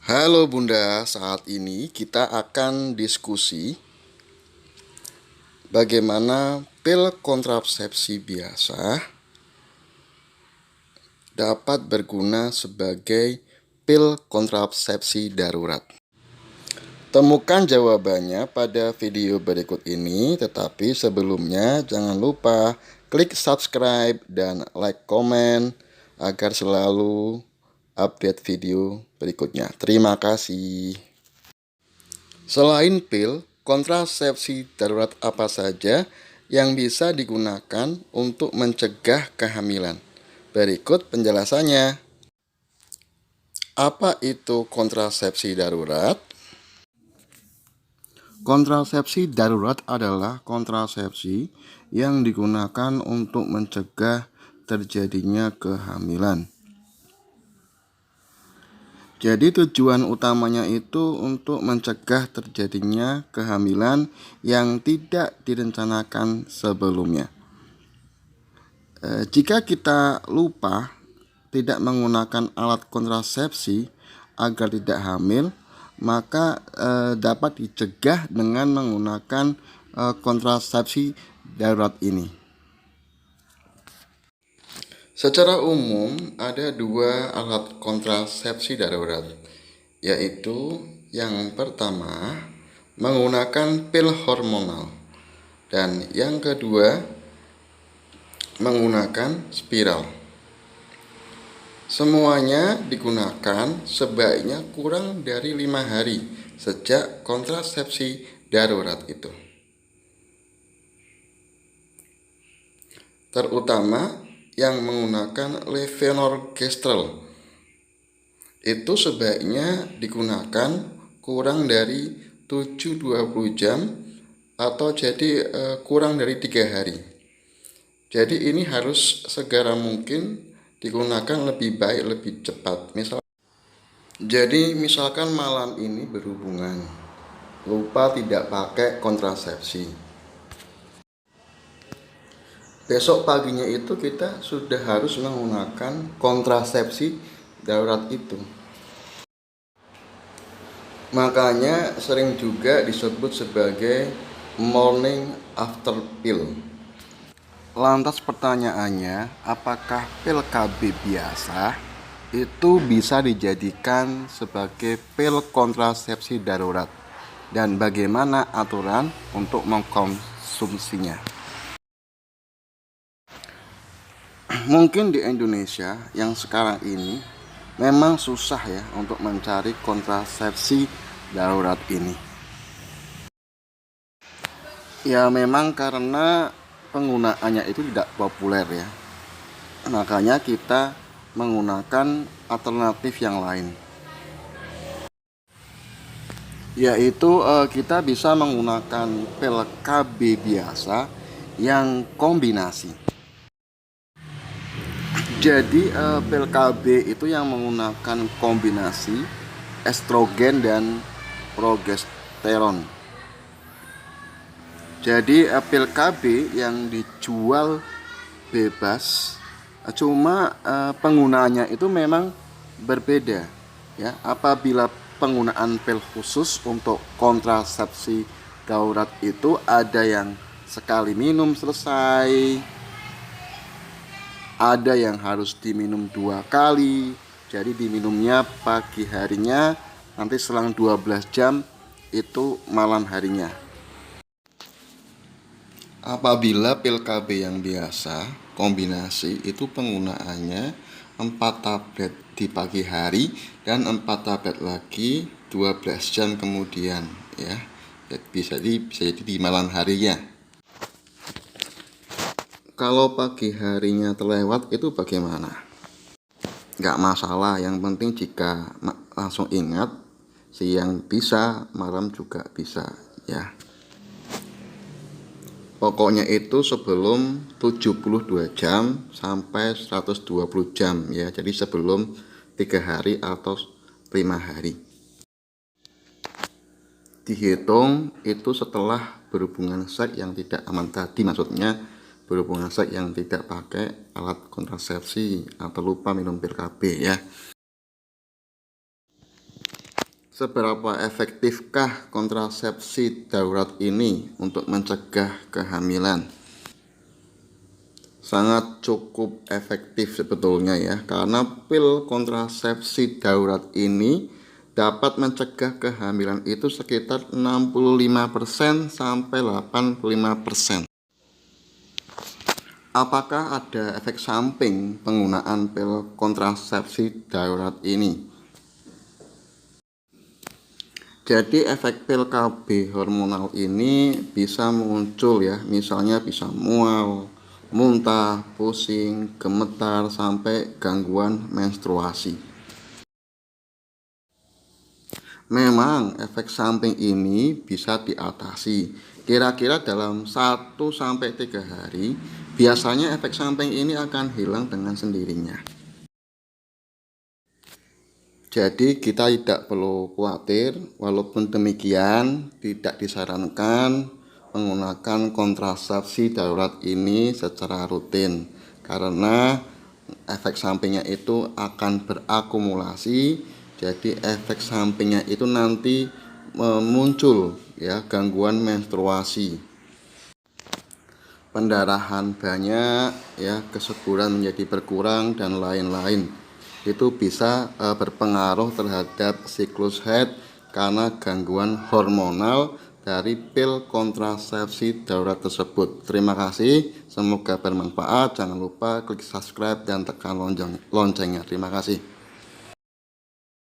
Halo Bunda, saat ini kita akan diskusi bagaimana pil kontrasepsi biasa dapat berguna sebagai pil kontrasepsi darurat. Temukan jawabannya pada video berikut ini, tetapi sebelumnya jangan lupa klik subscribe dan like komen agar selalu update video berikutnya. Terima kasih. Selain pil, kontrasepsi darurat apa saja yang bisa digunakan untuk mencegah kehamilan? Berikut penjelasannya. Apa itu kontrasepsi darurat? Kontrasepsi darurat adalah kontrasepsi yang digunakan untuk mencegah terjadinya kehamilan. Jadi tujuan utamanya itu untuk mencegah terjadinya kehamilan yang tidak direncanakan sebelumnya. Jika kita lupa tidak menggunakan alat kontrasepsi agar tidak hamil, maka dapat dicegah dengan menggunakan kontrasepsi darurat ini. Secara umum ada dua alat kontrasepsi darurat, yaitu yang pertama menggunakan pil hormonal dan yang kedua menggunakan spiral. Semuanya digunakan sebaiknya kurang dari 5 hari sejak kontrasepsi darurat itu. Terutama yang menggunakan levonorgestrel itu sebaiknya digunakan kurang dari 7-20 jam atau jadi kurang dari 3 hari. Jadi ini harus segera mungkin digunakan, lebih baik lebih cepat. Jadi misalkan malam ini berhubungan, lupa tidak pakai kontrasepsi. Besok paginya itu kita sudah harus menggunakan kontrasepsi darurat itu. Makanya sering juga disebut sebagai morning after pill. Lantas pertanyaannya, apakah pil KB biasa itu bisa dijadikan sebagai pil kontrasepsi darurat? Dan bagaimana aturan untuk mengkonsumsinya? Mungkin di Indonesia yang sekarang ini memang susah ya untuk mencari kontrasepsi darurat ini. Ya memang karena penggunaannya itu tidak populer ya. Makanya kita menggunakan alternatif yang lain. Yaitu kita bisa menggunakan pil KB biasa yang kombinasi. Jadi pil KB itu yang menggunakan kombinasi estrogen dan progesteron. Jadi pil KB yang dijual bebas, cuma penggunaannya itu memang berbeda ya. Apabila penggunaan pil khusus untuk kontrasepsi darurat itu ada yang sekali minum selesai, ada yang harus diminum 2 kali. Jadi diminumnya pagi harinya, nanti selang 12 jam itu malam harinya. Apabila pil KB yang biasa kombinasi itu penggunaannya 4 tablet di pagi hari dan 4 tablet lagi 12 jam kemudian ya. Bisa jadi di malam harinya. Kalau pagi harinya terlewat itu bagaimana? Nggak masalah, yang penting jika langsung ingat, siang bisa, malam juga bisa ya. Pokoknya itu sebelum 72 jam sampai 120 jam ya. Jadi sebelum 3 hari atau 5 hari. Dihitung itu setelah berhubungan seks yang tidak aman tadi, maksudnya berhubungan seks yang tidak pakai alat kontrasepsi atau lupa minum pil KB ya. Seberapa efektifkah kontrasepsi darurat ini untuk mencegah kehamilan? Sangat cukup efektif sebetulnya ya, karena pil kontrasepsi darurat ini dapat mencegah kehamilan itu sekitar 65% sampai 85%. Apakah ada efek samping penggunaan pil kontrasepsi darurat ini? Jadi efek pil KB hormonal ini bisa muncul ya, misalnya bisa mual, muntah, pusing, gemetar, sampai gangguan menstruasi. Memang efek samping ini bisa diatasi. Kira-kira dalam 1-3 hari, biasanya efek samping ini akan hilang dengan sendirinya. Jadi kita tidak perlu khawatir, walaupun demikian tidak disarankan menggunakan kontrasepsi darurat ini secara rutin, karena efek sampingnya itu akan berakumulasi. Jadi efek sampingnya itu nanti muncul ya, gangguan menstruasi, pendarahan banyak ya, kesuburan menjadi berkurang dan lain-lain. Itu bisa berpengaruh terhadap siklus haid karena gangguan hormonal dari pil kontrasepsi darurat tersebut. Terima kasih, semoga bermanfaat. Jangan lupa klik subscribe dan tekan loncengnya. Terima kasih.